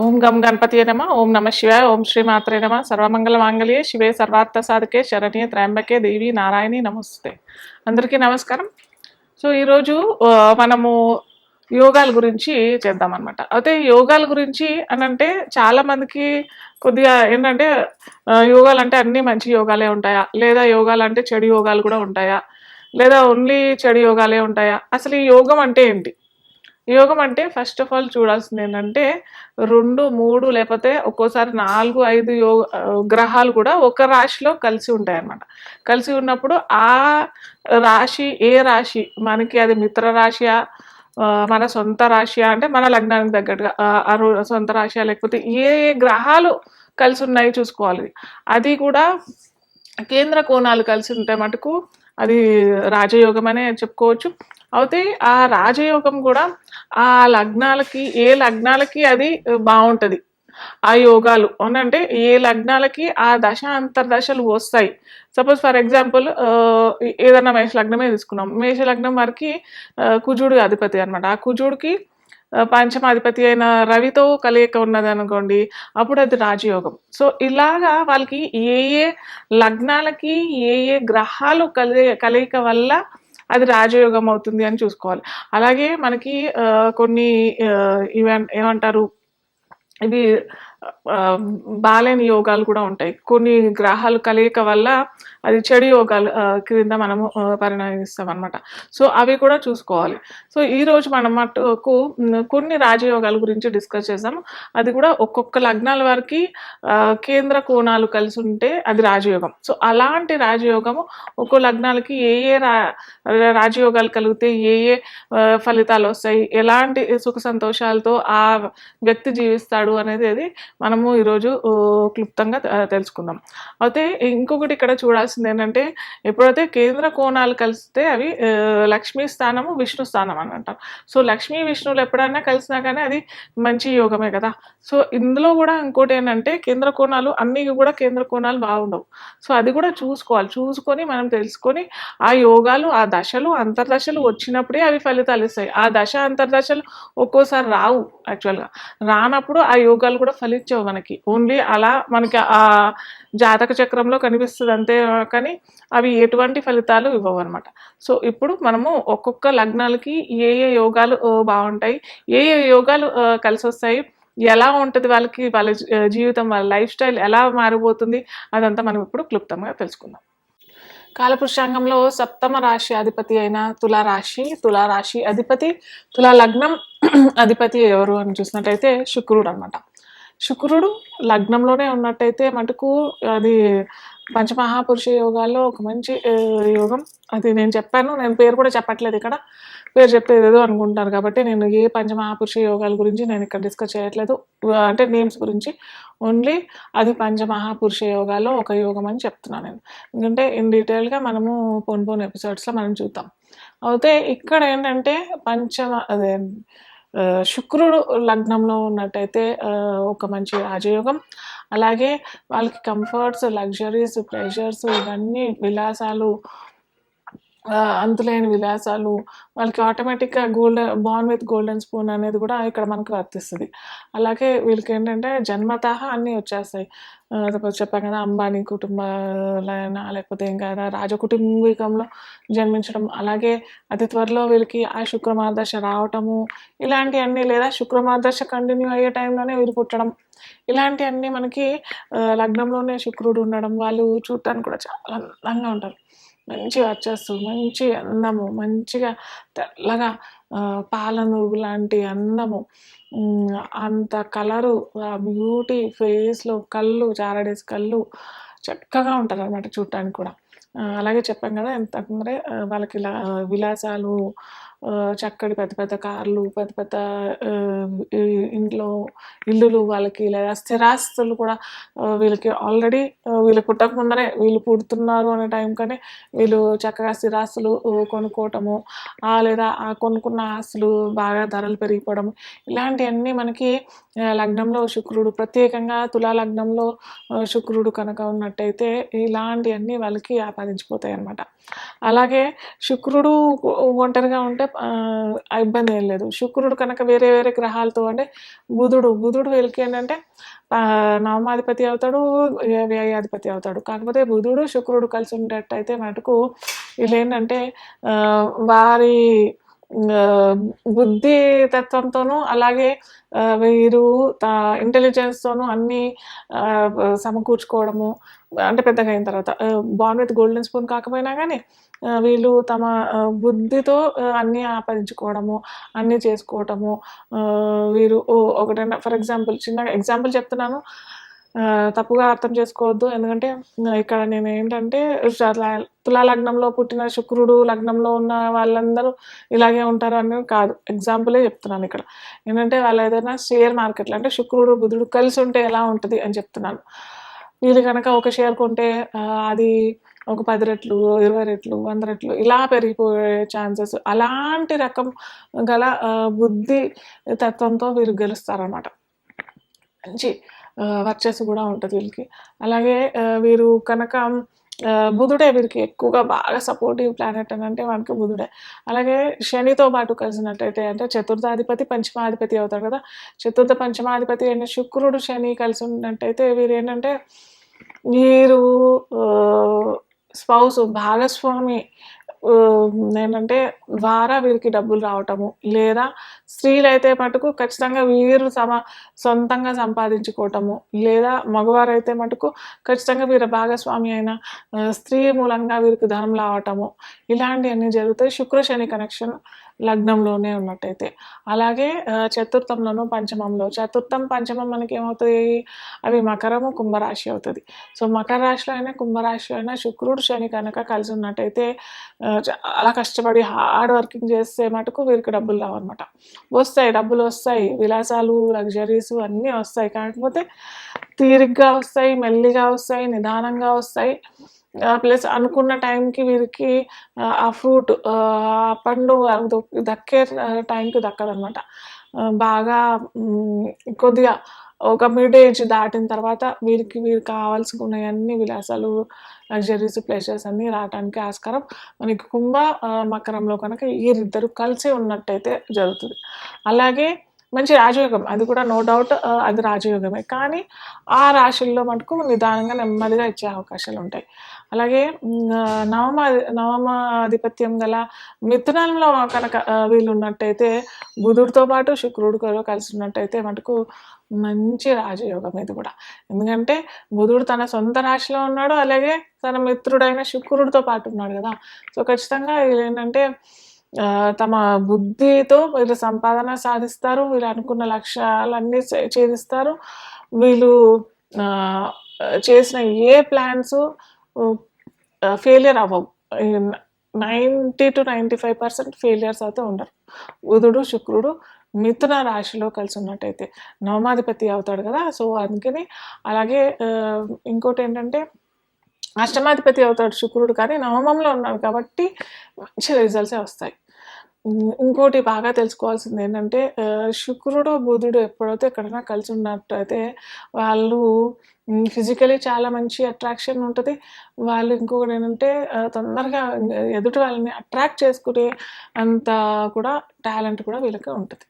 ఓం గం గణపతియే నమ ఓం నమ శివాయ ఓం శ్రీ మాత్రే నమ సర్వమంగళ మాంగళ్యే శివే సర్వార్థ సాధకే శరణ్యే త్రయంబకే దేవి నారాయణి నమస్తే. అందరికీ నమస్కారం. సో ఈరోజు మనము యోగాల గురించి చేద్దామన్నమాట. అయితే యోగాల గురించి అనంటే చాలా మందికి కొద్దిగా ఏంటంటే యోగాలు అంటే అన్ని మంచి యోగాలే ఉంటాయా, లేదా యోగాలు అంటే చెడు యోగాలు కూడా ఉంటాయా, లేదా ఓన్లీ చెడు యోగాలే ఉంటాయా, అసలు ఈ యోగం అంటే ఏంటి? యోగం అంటే ఫస్ట్ ఆఫ్ ఆల్ చూడాల్సింది ఏంటంటే 2, 3 లేకపోతే ఒక్కోసారి 4, 5 గ్రహాలు కూడా ఒక రాశిలో కలిసి ఉంటాయన్నమాట. కలిసి ఉన్నప్పుడు ఆ రాశి ఏ రాశి మనకి అది మిత్ర రాశియా, మన సొంత రాశియా అంటే మన లగ్నానికి తగ్గట్టుగా సొంత రాశియా లేకపోతే ఏ ఏ గ్రహాలు కలిసి ఉన్నాయి చూసుకోవాలి. అది కూడా కేంద్ర కోణాలు కలిసి ఉంటే మటుకు అది రాజయోగం అనే చెప్పుకోవచ్చు. అయితే ఆ రాజయోగం కూడా ఆ లగ్నాలకి ఏ లగ్నాలకి అది బాగుంటుంది. ఆ యోగాలు అవునంటే ఏ లగ్నాలకి ఆ దశ అంతర్దశలు వస్తాయి. సపోజ్ ఫర్ ఎగ్జాంపుల్ ఏదన్నా మేష లగ్నమే తీసుకున్నాం. మేష లగ్నం వారికి కుజుడు అధిపతి అనమాట. ఆ కుజుడికి పంచమాధిపతి అయిన రవితో కలయిక ఉన్నది అనుకోండి, అప్పుడు అది రాజయోగం. సో ఇలాగా వాళ్ళకి ఏ ఏ లగ్నాలకి ఏ ఏ గ్రహాలు కలయిక వల్ల అది రాజయోగం అవుతుంది అని చూసుకోవాలి. అలాగే మనకి కొన్ని ఏమంటారు, ఇవి బాలేని యోగాలు కూడా ఉంటాయి. కొన్ని గ్రహాలు కలయిక వల్ల అది చెడు యోగాలు క్రింద మనము పరిణమిస్తాం అనమాట. సో అవి కూడా చూసుకోవాలి. సో ఈరోజు మనం మటుకు కొన్ని రాజయోగాల గురించి డిస్కస్ చేసాము. అది కూడా ఒక్కొక్క లగ్నాల వారికి కేంద్ర కోణాలు కలిసి ఉంటే అది రాజయోగం. సో అలాంటి రాజయోగము ఒక్కో లగ్నాలకి ఏ ఏ రాజయోగాలు కలిగితే ఏ ఏ ఫలితాలు వస్తాయి, ఎలాంటి సుఖ సంతోషాలతో ఆ వ్యక్తి జీవిస్తాడు అనేది అది మనము ఈరోజు క్లుప్తంగా తెలుసుకుందాం. అయితే ఇంకొకటి ఇక్కడ చూడాల్సింది ఏంటంటే, ఎప్పుడైతే కేంద్ర కోణాలు కలిస్తే అవి లక్ష్మీ స్థానము విష్ణు స్థానం అని అంటాం. సో లక్ష్మీ విష్ణువులు ఎప్పుడైనా కలిసినా కానీ అది మంచి యోగమే కదా. సో ఇందులో కూడా ఇంకోటి ఏంటంటే, కేంద్ర కోణాలు అన్నీ కూడా కేంద్ర కోణాలు బాగుండవు. సో అది కూడా చూసుకోవాలి. చూసుకొని మనం తెలుసుకొని ఆ యోగాలు ఆ దశలు అంతర్దశలు వచ్చినప్పుడే అవి ఫలితాలు ఇస్తాయి. ఆ దశ అంతర్దశలు ఒక్కోసారి రావు. యాక్చువల్గా రానప్పుడు ఆ యోగాలు కూడా ఫలించవు మనకి. ఓన్లీ అలా మనకి ఆ జాతక చక్రంలో కనిపిస్తుంది అంతే, కానీ అవి ఎటువంటి ఫలితాలు ఇవ్వవు అనమాట. సో ఇప్పుడు మనము ఒక్కొక్క లగ్నాలకి ఏ ఏ యోగాలు బాగుంటాయి, ఏ ఏ యోగాలు కలిసి వస్తాయి, ఎలా ఉంటుంది వాళ్ళకి, వాళ్ళ జీవితం, వాళ్ళ లైఫ్ స్టైల్ ఎలా మారిపోతుంది, అదంతా మనం ఇప్పుడు క్లుప్తంగా తెలుసుకుందాం. కాలపురుషాంగంలో సప్తమ రాశి అధిపతి అయిన తులారాశి అధిపతి, తులా లగ్నం అధిపతి ఎవరు అని చూసినట్టయితే శుక్రుడు అనమాట. శుక్రుడు లగ్నంలోనే ఉన్నట్టయితే మటుకు అది పంచమహాపురుష యోగాల్లో ఒక మంచి యోగం. అది నేను చెప్పాను, నేను పేరు కూడా చెప్పట్లేదు ఇక్కడ. పేరు చెప్తే ఏదేదో అనుకుంటారు కాబట్టి నేను ఏ పంచమహాపురుష యోగాల గురించి నేను ఇక్కడ డిస్కస్ చేయట్లేదు, అంటే నేమ్స్ గురించి. ఓన్లీ అది పంచమహాపురుష యోగాల్లో ఒక యోగం అని చెప్తున్నాను నేను. ఎందుకంటే ఇన్ డీటెయిల్గా మనము పోన్ ఎపిసోడ్స్లో మనం చూద్దాం. అయితే ఇక్కడ ఏంటంటే అదే శుక్రుడు లగ్నంలో ఉన్నట్టయితే ఒక మంచి రాజయోగం. అలాగే వాళ్ళకి కంఫర్ట్స్, లగ్జరీస్, ప్రెషర్స్, ఇవన్నీ విలాసాలు, అంతులేని విలాసాలు, వాళ్ళకి ఆటోమేటిక్గా బార్న్ విత్ గోల్డెన్ స్పూన్ అనేది కూడా ఇక్కడ మనకు వర్తిస్తుంది. అలాగే వీళ్ళకి ఏంటంటే జన్మతః అన్నీ వచ్చేస్తాయి. చెప్పాం కదా, అంబానీ కుటుంబాలైనా లేకపోతే ఇంకా రాజకుటుంబికంలో జన్మించడం, అలాగే అతి త్వరలో వీళ్ళకి ఆ శుక్రమార్దశ రావటము, ఇలాంటివన్నీ, లేదా శుక్రమార్దశ కంటిన్యూ అయ్యే టైంలోనే వీళ్ళు పుట్టడం, ఇలాంటివన్నీ మనకి లగ్నంలోనే శుక్రుడు ఉండడం. వాళ్ళు చూడటానికి కూడా చాలా అందంగా ఉంటారు. మంచి వర్చస్సు, మంచి అందము, మంచిగా తెల్లగా పాల నురుగు లాంటి అందము, అంత కలరు, ఆ బ్యూటీ ఫేస్లో కళ్ళు, చారడేసి కళ్ళు, చక్కగా ఉంటారు అనమాట చూడటానికి కూడా. అలాగే చెప్పాం కదా ఎంత వాళ్ళకి విలాసాలు, చక్కటి పెద్ద పెద్ద కార్లు, పెద్ద పెద్ద ఇల్లులు వాళ్ళకి, లేదా స్థిరాస్తులు కూడా వీళ్ళకి ఆల్రెడీ వీళ్ళు పుట్టక ముందరే, వీళ్ళు పుడుతున్నారు అనే టైం కానీ వీళ్ళు చక్కగా స్థిరాస్తులు కొనుక్కోవటము, లేదా ఆ కొనుక్కున్న ఆస్తులు బాగా ధరలు పెరిగిపోవడం, ఇలాంటివన్నీ మనకి లగ్నంలో శుక్రుడు, ప్రత్యేకంగా తులా లగ్నంలో శుక్రుడు కనుక ఉన్నట్టయితే ఇలాంటివన్నీ వాళ్ళకి ఆపాదించిపోతాయి అన్నమాట. అలాగే శుక్రుడు ఒంటరిగా ఉంటే ఆ ఇబ్బంది ఏం లేదు. శుక్రుడు కనుక వేరే వేరే గ్రహాలతో అంటే బుధుడు వీళ్ళకి ఏంటంటే నవమాధిపతి అవుతాడు, వ్యయాధిపతి అవుతాడు. కాకపోతే బుధుడు, శుక్రుడు కలిసి ఉండేటట్టయితే మటుకు వీళ్ళేంటంటే వారి బుద్ధి తత్వంతోనూ అలాగే వీరు ఇంటెలిజెన్స్తోనూ అన్నీ సమకూర్చుకోవడము అంటే పెద్దగా అయిన తర్వాత బార్న్ విత్ గోల్డెన్ స్పూన్ కాకపోయినా కానీ వీళ్ళు తమ బుద్ధితో అన్నీ ఆపాదించుకోవడము, అన్నీ చేసుకోవటము. వీరు ఒకటైనా ఫర్ ఎగ్జాంపుల్ చిన్న ఎగ్జాంపుల్ చెప్తున్నాను, తప్పుగా అర్థం చేసుకోవద్దు. ఎందుకంటే ఇక్కడ నేను ఏంటంటే తులా లగ్నంలో పుట్టిన శుక్రుడు లగ్నంలో ఉన్న వాళ్ళందరూ ఇలాగే ఉంటారు అని కాదు, ఎగ్జాంపులే చెప్తున్నాను ఇక్కడ. ఏంటంటే వాళ్ళు ఏదైనా షేర్ మార్కెట్లో అంటే శుక్రుడు బుధుడు కలిసి ఉంటే ఎలా ఉంటుంది అని చెప్తున్నాను. వీళ్ళు కనుక ఒక షేర్ కొంటే అది ఒక 10 రెట్లు, 20 రెట్లు, 100 రెట్లు ఇలా పెరిగిపోయే ఛాన్సెస్, అలాంటి రకం గల బుద్ధి తత్వంతో వీరు గెలుస్తారనమాట. మంచి వర్చస్సు కూడా ఉంటుంది వీళ్ళకి. అలాగే వీరు కనుక బుధుడే వీరికి ఎక్కువగా బాగా సపోర్టివ్ ప్లానెట్ అని అంటే మనకి బుధుడే. అలాగే శనితో పాటు కలిసినట్టయితే అంటే చతుర్థాధిపతి పంచమాధిపతి అవుతాడు కదా, చతుర్థ పంచమాధిపతి అయిన శుక్రుడు శని కలిసి ఉన్నట్టయితే వీరు ఏంటంటే వీరు స్పౌస్ భాగస్వామి ఏంటంటే ద్వారా వీరికి డబ్బులు రావటము, లేదా స్త్రీలైతే మటుకు ఖచ్చితంగా వీరు సొంతంగా సంపాదించుకోవటము, లేదా మగవారైతే మటుకు ఖచ్చితంగా వీరి భాగస్వామి అయిన స్త్రీ మూలంగా వీరికి ధనం రావటము, ఇలాంటివన్నీ జరుగుతాయి శుక్ర శని కనెక్షన్ లగ్నంలోనే ఉన్నట్టయితే. అలాగే చతుర్థంలోనూ పంచమంలో, చతుర్థం పంచమం మనకి ఏమవుతాయి, అవి మకరము కుంభరాశి అవుతుంది. సో మకర రాశిలో అయినా కుంభరాశిలో అయినా శుక్రుడు శని కనుక కలిసి ఉన్నట్టయితే చాలా కష్టపడి హార్డ్ వర్కింగ్ చేస్తే మటుకు వీరికి డబ్బులు రావన్నమాట. వస్తాయి, డబ్బులు వస్తాయి, విలాసాలు లగ్జరీస్ అన్నీ వస్తాయి. కాకపోతే తీరిగ్గా వస్తాయి, మెల్లిగా వస్తాయి, నిదానంగా వస్తాయి. ప్లస్ అనుకున్న టైంకి వీరికి ఆ ఫ్రూట్ పండు దక్కే టైంకి దక్కదనమాట. బాగా కొద్దిగా ఒక మిడ్ ఏజ్ దాటిన తర్వాత వీరికి కావాల్సుకున్నవన్నీ విలాసాలు లగ్జరీస్ ప్లేసెస్ అన్నీ రావడానికి ఆస్కారం మనకి కుంభ మకరంలో కనుక వీరిద్దరు కలిసి ఉన్నట్టయితే జరుగుతుంది. అలాగే మంచి రాజయోగం, అది కూడా నో డౌట్ అది రాజయోగమే. కానీ ఆ రాశుల్లో మటుకు నిదానంగా నెమ్మదిగా ఇచ్చే అవకాశాలు ఉంటాయి. అలాగే నవమాధిపత్యం గల మిథునంలో కనుక వీళ్ళు ఉన్నట్టయితే బుధుడితో పాటు శుక్రుడు కలిసి ఉన్నట్టయితే మటుకు మంచి రాజయోగం ఇది కూడా. ఎందుకంటే బుధుడు తన సొంత రాశిలో ఉన్నాడు, అలాగే తన మిత్రుడైన శుక్రుడితో పాటు ఉన్నాడు కదా. సో ఖచ్చితంగా ఏంటంటే తమ బుద్ధితో వీళ్ళు సంపాదన సాధిస్తారు, వీళ్ళు అనుకున్న లక్ష్యాలన్నీ ఛేదిస్తారు. వీళ్ళు చేసిన ఏ ప్లాన్స్ ఫెయిలియర్ అవ్వవు. 90 to 95% ఫెయిలియర్స్ అయితే ఉండరు బుధుడు శుక్రుడు మిథున రాశిలో కలిసి ఉన్నట్టయితే. నవమాధిపతి అవుతాడు కదా, సో అందుకని. అలాగే ఇంకోటి ఏంటంటే అష్టమాధిపతి అవుతాడు శుక్రుడు, కానీ నవమంలో ఉన్నాడు కాబట్టి మంచి రిజల్ట్సే వస్తాయి. ఇంకోటి బాగా తెలుసుకోవాల్సింది ఏంటంటే శుక్రుడు బుధుడు ఎప్పుడైతే ఎక్కడైనా కలిసి ఉన్నట్టయితే వాళ్ళు ఫిజికలీ చాలా మంచి అట్రాక్షన్ ఉంటుంది. వాళ్ళు ఇంకొకటి ఏంటంటే తొందరగా ఎదుటి వాళ్ళని అట్రాక్ట్ చేసుకునే అంత కూడా టాలెంట్ కూడా వీళ్ళకి ఉంటుంది.